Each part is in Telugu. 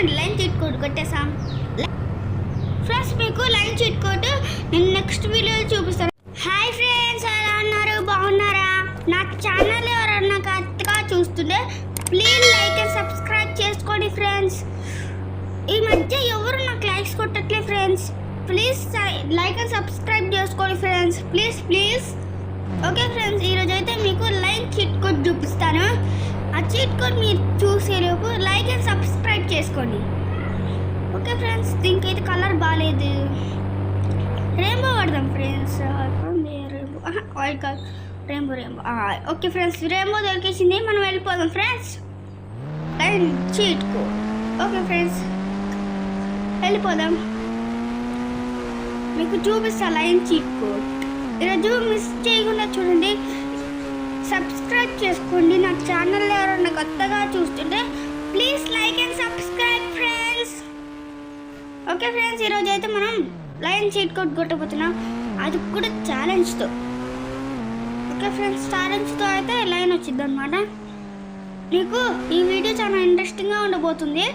చూడండి లైన్ చీట్ కోడ్ కొట్టేసాం ఫ్రెండ్స్. మీకు లైన్ చీట్ కోడ్ నేను నెక్స్ట్ వీడియోలో చూపిస్తాను. హాయ్ ఫ్రెండ్స్, ఎలా ఉన్నారు? బాగున్నారా? నా ఛానల్ ఎవరన్నా కొత్తగా చూస్తుంటే ప్లీజ్ లైక్ అండ్ సబ్స్క్రైబ్ చేసుకోండి ఫ్రెండ్స్. ఈ మధ్య ఎవరు నాకు లైక్స్ కొట్టట్లేదు friends. Please like and subscribe చేసుకోండి friends, please please. Okay friends, ఈరోజు అయితే మీకు లైన్ చీట్ కోడ్ చూపిస్తాను. ఆ చీట్ కోడ్ మీరు చూసేలోపు లైక్ అండ్ సబ్స్క్రైబ్ చేసుకోండి. ఓకే ఫ్రెండ్స్, దీనికైతే కలర్ బాగాలేదు, రెయిన్బో వాడదాం friends. Oil colour rainbow rainbow. Okay friends, rainbow దొరికేసింది, మనం వెళ్ళిపోదాం friends. Line cheat code. Okay friends, వెళ్ళిపోదాం. మీకు చూపిస్తా లైన్ చీట్ కోడ్. ఈరోజు మిస్ చేయకుండా చూడండి, సబ్స్క్రైబ్ చేసుకోండి. నా ఛానల్ ఎవరన్నా కొత్తగా చూస్తుంటే please like and subscribe friends. Okay friends, ఈరోజు అయితే మనం లైన్ చీట్ కోడ్ కొట్టబోతున్నాం, అది కూడా ఛాలెంజ్తో. ఓకే ఫ్రెండ్స్, ఛాలెంజ్తో అయితే లైన్ వచ్చింది అనమాట. మీకు ఈ వీడియో చాలా ఇంట్రెస్టింగ్గా ఉండబోతుంది.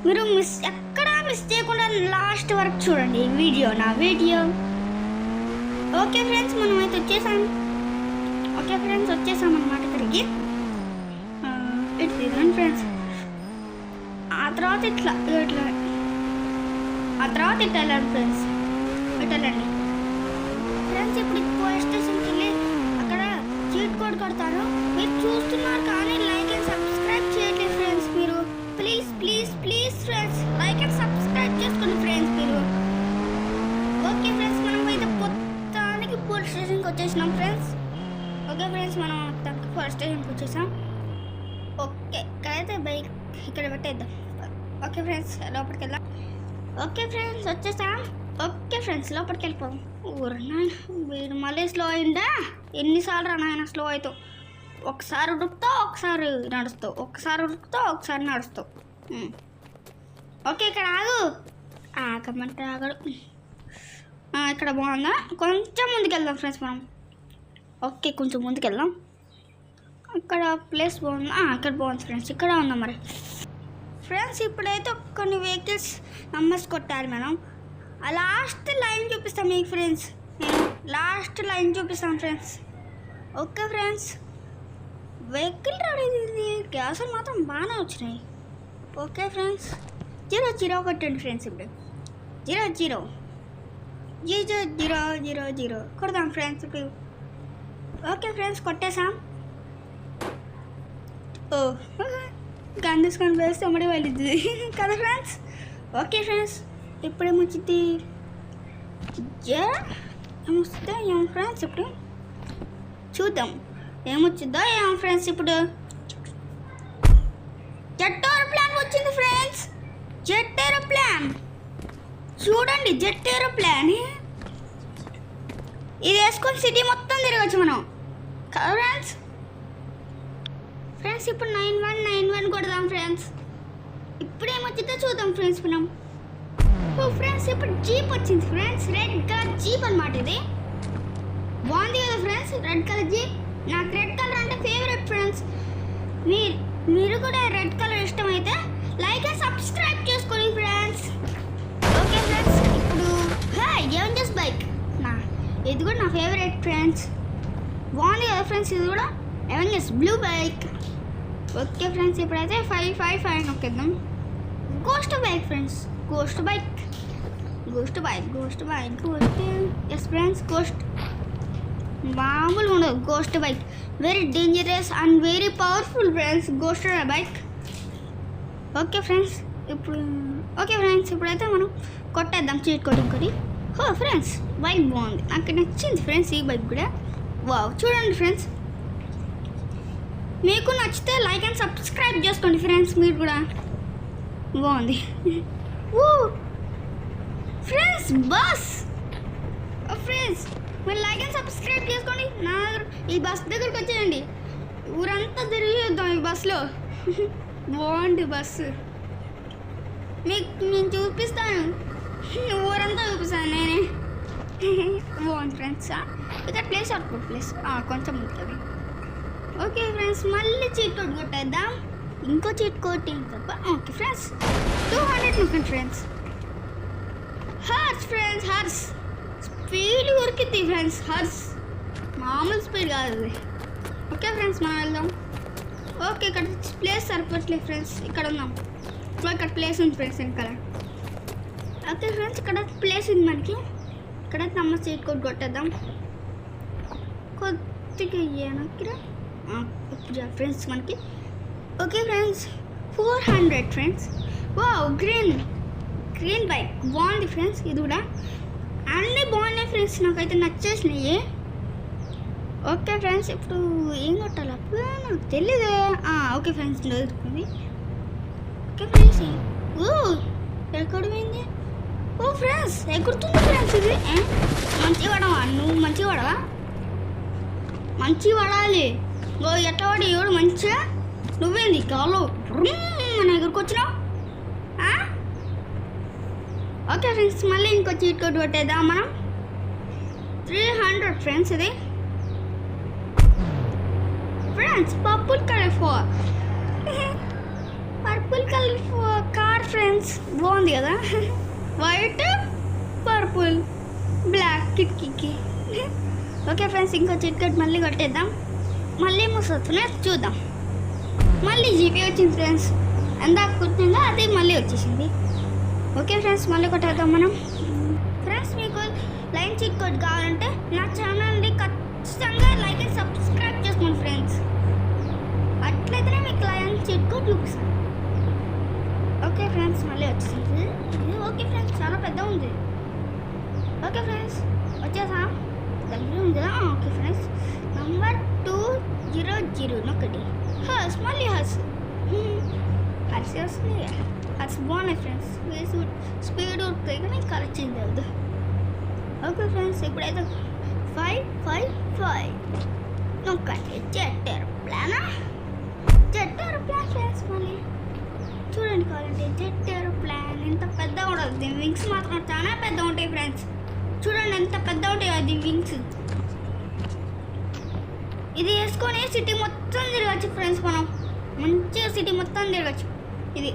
మీరు ఎక్కడా మిస్ చేయకుండా లాస్ట్ వరకు చూడండి నా వీడియో. ఓకే ఫ్రెండ్స్, మనం అయితే వచ్చేసాం. ఓకే ఫ్రెండ్స్, వచ్చేసాం అనమాట తిరిగి. ఇటు తిరగండి ఫ్రెండ్స్. ఆ తర్వాత ఇట్లా వెళ్ళండి ఫ్రెండ్స్, ఇటు వెళ్ళండి ఫ్రెండ్స్. ఇప్పుడు పోలీస్ స్టేషన్కి వెళ్ళి అక్కడ చీట్ కోడ్ కొడతారు. మీరు చూస్తున్నారు కానీ లైక్ అండ్ సబ్స్క్రైబ్ చేయట్లేదు ఫ్రెండ్స్. మీరు please please please friends like and subscribe చేసుకోండి ఫ్రెండ్స్ మీరు. ఓకే ఫ్రెండ్స్, మనం అయితే మొత్తానికి పోలీస్ స్టేషన్కి వచ్చేసినాం ఫ్రెండ్స్. ఓకే ఫ్రెండ్స్, మనం మొత్తానికి పోలీస్ స్టేషన్కి వచ్చేసాం. ఓకే, ఇక్కడైతే బైక్ ఇక్కడ పెట్టేద్దాం. ఓకే ఫ్రెండ్స్, లోపలికి వెళ్దాం. ఓకే ఫ్రెండ్స్, వచ్చేసాం. ఓకే ఫ్రెండ్స్, లోపలికి వెళ్ళిపోదాం. ఊరన్నా వీడు మళ్ళీ స్లో అయిందా? ఎన్నిసార్లు రా నాయన స్లో అవుతావు? ఒకసారి ఉడుకుతావు, ఒకసారి నడుస్తావు, ఒకసారి ఉడుకుతావు, ఒకసారి నడుస్తావు. ఓకే, ఇక్కడ ఆగమంటే ఆగడు. ఇక్కడ బాగుందా? కొంచెం ముందుకు వెళ్దాం ఫ్రెండ్స్ మనం. ఓకే, కొంచెం ముందుకు వెళ్దాం. ఇక్కడ ప్లేస్ బాగుంది. ఇక్కడ బాగుంది ఫ్రెండ్స్, ఇక్కడ ఉందాం మరి ఫ్రెండ్స్. ఇప్పుడైతే కొన్ని వెహికల్స్ నెంబర్స్ కొట్టాలి మనం. ఆ లాస్ట్ లైన్ చూపిస్తాం మీకు ఫ్రెండ్స్, లాస్ట్ లైన్ చూపిస్తాం friends. Okay friends, vehicle ready, గ్యాసులు మాత్రం బాగానే వచ్చినాయి. ఓకే ఫ్రెండ్స్, 00 కొట్టండి ఫ్రెండ్స్. ఇప్పుడు 00 కొడదాం ఫ్రెండ్స్ ఇప్పుడు. Okay friends, కొట్టేసాం. గన్ తీసుకొని వేస్తే అమ్మడే వెళ్ళింది కదా ఫ్రెండ్స్. ఓకే ఫ్రెండ్స్, ఇప్పుడు ఏమొచ్చింది? ఏమొస్తుందో ఏమో ఫ్రెండ్స్, ఇప్పుడు చూద్దాం ఏమొచ్చిందో ఏమో ఫ్రెండ్స్. ఇప్పుడు జెట్ ఏరోప్లాన్ వచ్చింది ఫ్రెండ్స్, జెట్ ఏరోప్లాన్ చూడండి, జెట్ ఏరోప్లాన్. ఇది వేసుకొని సిటీ మొత్తం తిరగచ్చు మనం కదా ఫ్రెండ్స్. ఫ్రెండ్స్, ఇప్పుడు 9191 కొడదాం ఫ్రెండ్స్. ఇప్పుడు ఏమొచ్చిందో చూద్దాం ఫ్రెండ్స్ మనం. ఫ్రెండ్స్, ఇప్పుడు జీప్ వచ్చింది ఫ్రెండ్స్, రెడ్ కలర్ జీప్ అనమాట. ఇది బాగుంది కదా ఫ్రెండ్స్, రెడ్ కలర్ జీప్. నాకు రెడ్ కలర్ అంటే ఫేవరెట్ ఫ్రెండ్స్. మీరు కూడా రెడ్ కలర్ ఇష్టమైతే లైక్ అండ్ సబ్స్క్రైబ్ చేసుకోండి ఫ్రెండ్స్. ఓకే ఫ్రెండ్స్, ఇప్పుడు ఎవెంజర్స్ బైక్ ఇది కూడా నా ఫేవరెట్ ఫ్రెండ్స్. బాగుంది కదా ఫ్రెండ్స్, ఇది కూడా avengers blue bike. Okay friends, ఇప్పుడైతే 555 నొక్కేద్దాం. Ghost bike friends, ghost bike. Yes friends, ghost మామూలు ఉండదు. Ghost bike very dangerous and very powerful friends, ghost bike. Okay friends, ఇప్పుడైతే మనం కొట్టేద్దాం చీట్ కోడ్ ఇంకోటి. ఫ్రెండ్స్, బైక్ బాగుంది, నాకు నచ్చింది ఫ్రెండ్స్ ఈ బైక్ కూడా. వావ్, చూడండి ఫ్రెండ్స్, మీకు నచ్చితే లైక్ అండ్ సబ్స్క్రైబ్ చేసుకోండి ఫ్రెండ్స్ మీరు కూడా. బాగుంది ఫ్రెండ్స్, బస్. ఫ్రెండ్స్, మీరు లైక్ అండ్ సబ్స్క్రైబ్ చేసుకోండి. ఈ బస్ దగ్గరికి వచ్చేయండి, ఊరంతా తిరిగిద్దాం ఈ బస్సులో. బాగుంది బస్సు, మీకు నేను చూపిస్తాను, ఊరంతా చూపిస్తాను నేనే. బాగుంది ఫ్రెండ్స్. ఇక్కడ ప్లేస్ అవుట్పుట్ ప్లేస్ కొంచెం ఉంటుంది. ఓకే ఫ్రెండ్స్, మళ్ళీ చీట్ కోడ్ కొట్టేద్దాం. ఇంకో చీట్ కోడ్ తప్ప. ఓకే ఫ్రెండ్స్, 200 నొక్కండి ఫ్రెండ్స్. హర్స్ స్పీడ్ ఉరికింది ఫ్రెండ్స్. హర్స్ మామూలు స్పీడ్ కాదు అది. ఓకే ఫ్రెండ్స్, మనం వెళ్దాం. ఓకే, ఇక్కడ ప్లేస్ సరిపోట్లేదు ఫ్రెండ్స్. ఇక్కడ ఉన్నాం. ఇక్కడ ప్లేస్ ఉంది ఫ్రెండ్స్ వెనకాల. ఓకే ఫ్రెండ్స్, ఇక్కడ ప్లేస్ ఉంది మనకి. ఇక్కడ నమ్మ సీట్ కోడ్ కొట్టేద్దాం. కొద్దిగా వెనక్కి ఇప్పుడు ఫ్రెండ్స్ మనకి. Okay friends, 400 friends. Wow, green bike బాగుంది ఫ్రెండ్స్. ఇది కూడా అన్నీ బాగున్నాయి ఫ్రెండ్స్, నాకైతే నచ్చేసినాయి. ఓకే ఫ్రెండ్స్, ఇప్పుడు ఏం కొట్టాలి అప్పుడు నాకు తెలీదు. ఓకే ఫ్రెండ్స్, దొరుకుతుంది. ఓకే ఫ్రెండ్స్, ఎక్కడ పోయింది? ఓ ఫ్రెండ్స్, ఎగురుతుంది ఫ్రెండ్స్. ఇది మంచిగా పడవా? నువ్వు మంచిగా పడవా? మంచిగా పడాలి. ఎట్లా పడి ఎవడు మంచిగా? నువ్వేంది కాలు మన ఎగురుకొచ్చినావు? ఓకే ఫ్రెండ్స్, మళ్ళీ ఇంకో చీట్ కోడ్ కొట్టేద్దాం మనం. 300 ఫ్రెండ్స్. ఇది friends purple colour car friends, బాగుంది కదా? వైట్, పర్పుల్, బ్లాక్ కిటికీకి. ఓకే ఫ్రెండ్స్, ఇంకో చీట్ కోడ్ మళ్ళీ కొట్టేద్దాం. మళ్ళీ మూసొస్తున్నాయి చూద్దాం. మళ్ళీ జీపీ వచ్చింది ఫ్రెండ్స్. ఎందాక కూర్చుందో అది మళ్ళీ వచ్చేసింది. ఓకే ఫ్రెండ్స్, మళ్ళీ కొట్టేద్దాం మనం. ఫ్రెండ్స్, మీకు లైన్ చీట్ కోడ్ కావాలంటే నా ఛానల్ని ఖచ్చితంగా లైక్ అండ్ సబ్స్క్రైబ్ చేసుకోండి ఫ్రెండ్స్. అట్లయితేనే మీకు లైన్ చీట్ కోడ్ చూపిస్తాను. ఓకే ఫ్రెండ్స్, మళ్ళీ వచ్చేసింది. ఓకే ఫ్రెండ్స్, చాలా పెద్ద ఉంది. ఓకే ఫ్రెండ్స్, వచ్చేసాం. దగ్గర ఉంది కదా? Okay friends, number 200 నొక్కటి. మళ్ళీ హర్స్ వస్తుంది. హర్స్ బాగున్నాయి ఫ్రెండ్స్. స్పీడ్ ఉడుతుంది కానీ కరెక్ట్ చేంజ్ అవ్వదు. ఓకే ఫ్రెండ్స్, ఇప్పుడైతే 555 నొక్కండి. Jet aeroplane friends. మళ్ళీ చూడండి కావాలంటే జెట్ ఏరోప్లాన్ ఎంత పెద్దగా ఉండదు. దీని వింగ్స్ మాత్రం చాలా పెద్ద ఉంటాయి ఫ్రెండ్స్. చూడండి ఎంత పెద్ద ఉంటాయి అది వింగ్స్. ఇది వేసుకొని సిటీ మొత్తం తిరగచ్చు ఫ్రెండ్స్. మనం మంచిగా సిటీ మొత్తం తిరగచ్చు. ఇది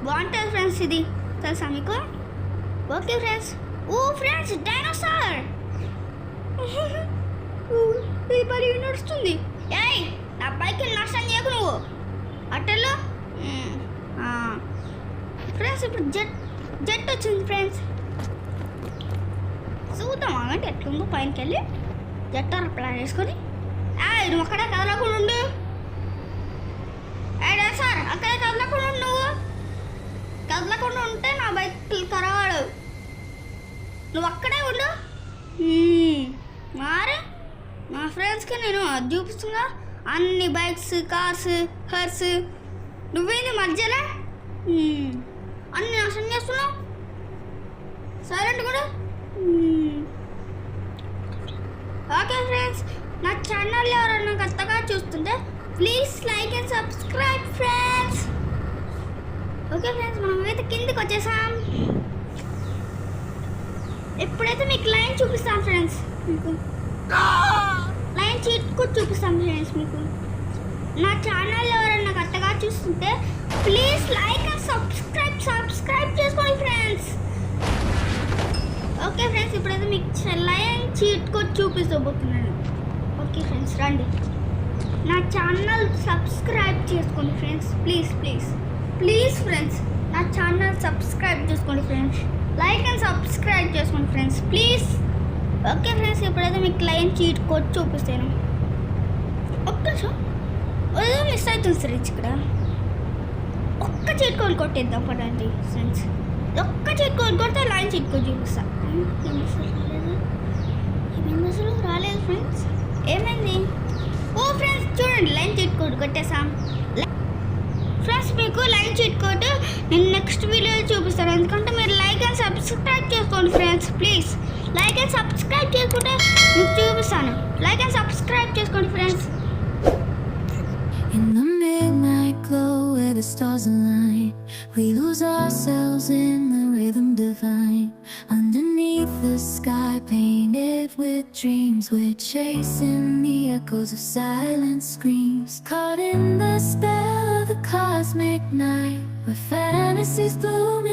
బాగుంటుంది ఫ్రెండ్స్. ఇది తెలుసా మీకు? Okay friends. ఓ ఫ్రెండ్స్, డైనోసార్ ఇది మరి నడుస్తుంది. ఏయ్, నా బైక్ నష్టం చేయకు నువ్వు. అట్టలో ఫ్రెండ్స్, ఇప్పుడు జెట్ వచ్చింది ఫ్రెండ్స్. చూద్దాం ఆగండి ఎట్లుందో. పైనకి వెళ్ళి జెట్ ప్లాన్ వేసుకొని నువ్వు అక్కడే కదలకుండా ఉండు. సార్, అక్కడే కదలకుండా ఉండు. నువ్వు కదలకుండా ఉంటే నా బైక్ కరవాడు. నువ్వు అక్కడే ఉండు. మరి మా ఫ్రెండ్స్కి నేను అది చూపిస్తున్నా. అన్ని బైక్స్, కార్స్, హర్స్. నువ్వేంది మధ్యలో అన్ని నాశనం చేస్తున్నావు? సైలెంట్ కూడా. ఓకే ఫ్రెండ్స్, నా ఛానల్ ఎవరైనా కొత్తగా చూస్తుంటే please like and subscribe friends. Okay friends, మనం అయితే కిందకి వచ్చేసాం. ఎప్పుడైతే మీకు లైన్ చూపిస్తాం ఫ్రెండ్స్, మీకు లైన్ చీట్ కోడ్ చూపిస్తాం ఫ్రెండ్స్. మీకు నా ఛానల్ ఎవరైనా కొత్తగా చూస్తుంటే ప్లీజ్ లైక్ అండ్ సబ్స్క్రైబ్ చేసుకోండి ఫ్రెండ్స్. ఓకే ఫ్రెండ్స్, ఇప్పుడైతే మీకు లైన్ చీట్ కోడ్ చూపిస్తూపోతున్నాను. ఓకే ఫ్రెండ్స్, రండి. నా ఛానల్ సబ్స్క్రైబ్ చేసుకోండి ఫ్రెండ్స్. ప్లీజ్ ఫ్రెండ్స్, నా ఛానల్ సబ్స్క్రైబ్ చేసుకోండి ఫ్రెండ్స్. లైక్ అండ్ సబ్స్క్రైబ్ చేసుకోండి ఫ్రెండ్స్ ప్లీజ్. ఓకే ఫ్రెండ్స్, ఇప్పుడైతే మీకు లైన్ చీట్ కోడ్ చూపిస్తాను. ఒక్క నిమిషం, మిస్ అవుతుంది ఫ్రెండ్స్. ఇక్కడ ఒక్క చీట్ కోడ్ కొట్టేద్దాం పడండి ఫ్రెండ్స్. ఒక్క చీట్ కోడ్ కొడితే లైన్ చీట్ కోడ్ చూపిస్తా. అసలు రాలేదు ఫ్రెండ్స్. ఏమైంది? ఓ ఫ్రెండ్స్, చూడండి లైన్ చీట్ కోడ్ కొట్టేసాం ఫ్రెండ్స్. మీకు లైన్ చీట్ కోడ్ నేను నెక్స్ట్ వీడియోలో చూపిస్తాను. ఎందుకంటే మీరు లైక్ అండ్ సబ్స్క్రైబ్ చేసుకోండి friends. Please like and subscribe చేసుకుంటే మీకు చూపిస్తాను. లైక్ అండ్ సబ్స్క్రైబ్ చేసుకోండి friends. In the midnight glow where the stars align, we lose ourselves in the rhythm divine. Underneath the sky painted with dreams, we're chasing the echoes of silent screams. Caught in the spell the cosmic night, where fantasies bloom in the